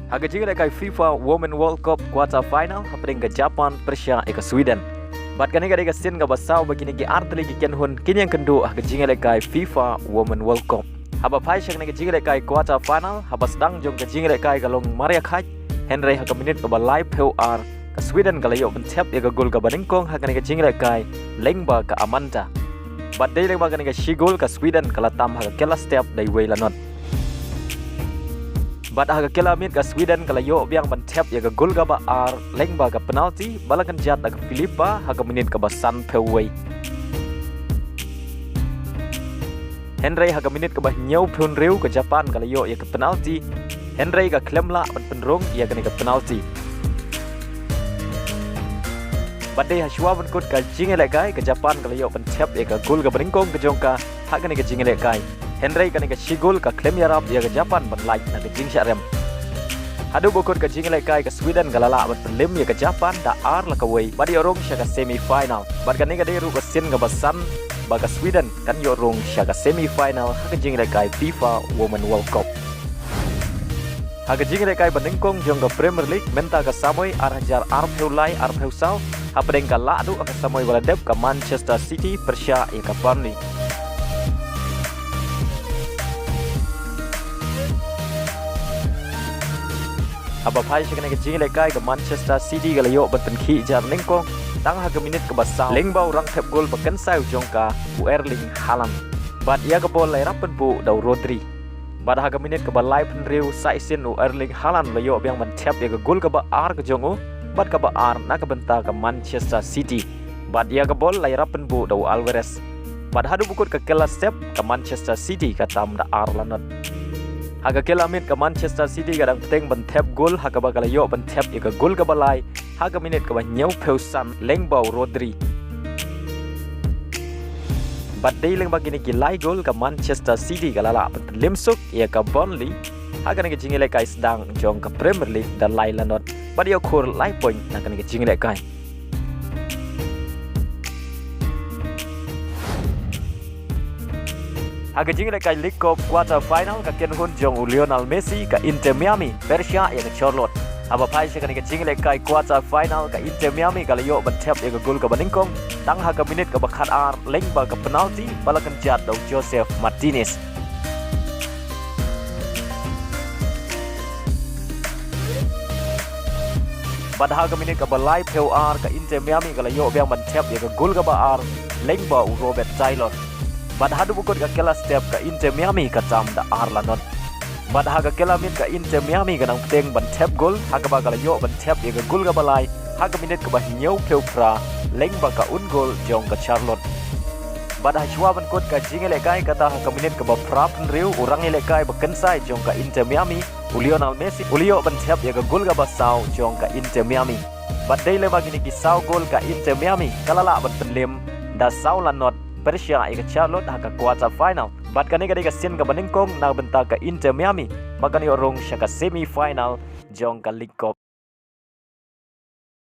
Haga jingale kai FIFA Women World Cup quarter final happening ke Japan, Persia ke Sweden. Bat kani ga sin ga basau begini gi artli gi kenhun kini yang kendo haga jingale kai FIFA Women World Cup. Haba pai shak ne ga jingale kai quarter final haba sedang jong ga jingale kai ga long Maria Khai Henry haga minit ga live POR ke Sweden ga layo bentep ya ga gol ga baningkong haga ne ga jingale kai Lengba ka Amanda. Bat dai lengba ga ne ga shigol ka Sweden kala tam haga kela step dai weilanot. Bat haga kelamit ka Sweden kala yo biang bantep ya ga gol ga ba ar Lengba ka penalti balakan jat ka Filipa haga menit ka basan peway. Henry haga menit ka bah nyau pun riu ke Japan kala yo ya ka penalti. Henry ka klemla ban penrong ya ka penalti. Bat dai hashwa ban kut ka jingele kai ke Japan kala yo bantep ya ka gol ga beringkong ke jongka haga ni ka jingele kai. Henry kan ke shigol ka klem yarap ya ke Japan ban like na ke jing syarem. Hadu bokor ke jingale kai ke Sweden galala ban pelim ya ke Japan da ar la ka wei. Badi orong sya ka semi final. Bad kan ga deru ka sin ga basan ba ka Sweden kan yo orong sya ka semi final ha ke jingale kai FIFA Women World Cup. Ha ke jingale kai baningkong jong ka Premier League menta ka Samoy ar hajar ar peulai ar peusau ha pedeng ka la adu ka Samoy wala dep ka Manchester City Persia ya ka Burnley. Haba pai shakane ke jingale kai ke Manchester City ga layo ban penki jar lengkong tang ha ke minit ke basau lengbau rang tep gol bakan sai jongka u Erling Haaland. Bat ia ke bol lai rapen bu dau Rodri. Bat ha ke minit ke balai pen riu sai sin u Erling Haaland layo biang ban tep ya ke gol ke ba ar ke jongu bat ke ba ar na ke benta ke Manchester City. Bat ia ke bol lai rapen bu dau Alvarez. Bat hadu bukut ke kelas step ke Manchester City katam da ar lanot. Haga kelamit ke Manchester City kadang peteng bentep gol haga bakal yo bentep ya ke gol ke balai haga minit ke nyau peusan lengbau Rodri. Bat dei leng bagini ki lai gol ke Manchester City kalala limsuk ya ke Burnley haga ne ke jingile kai sedang jong ke Premier League dan lai lanot. Bat yo kur lai point nak ne ke jingile kai. Haga jingale kai League Cup quarter final ka kenhun jong Lionel Messi ka Inter Miami Persia ya ke Charlotte. Aba pai shakane ke jingale kai quarter final ka Inter Miami ka layo bentep ya ke gol ka baningkong tang haga minit ka bakhat ar Lengba ka penalti balakan jat dau Joseph Martinez. Bad haga minit ka balai POR ka Inter Miami ka layo biang bentep ya ke gol ka ba ar Lengba u Robert Taylor. Bad hadu bukut ka kelas step ka Inter Miami ka tam da Arlanon. Bad haga kelamit ka Inter Miami ka nang peteng ban tap gol haga ba kalayo ban tap ya ka gol ka balay haga minit ka bahinyaw peupra Lengba ka ungol jong ka Charlotte. Bad hashwa ban kut ka jingele kai kata haga minit ka ba prapen riu urang ile kai ba kensai jong ka Inter Miami Lionel Messi ulio ban tap ya ka gol ka basau jong ka Inter Miami. Bad dai le bagini ki sau gol ka Inter Miami kalala ban penlim da sau lanot Persia ika Charlotte haka quarter final. Bat kani ka sin ka baningkong na benta ka Inter Miami. Makani orong siya ka semi final jong ka League Cup.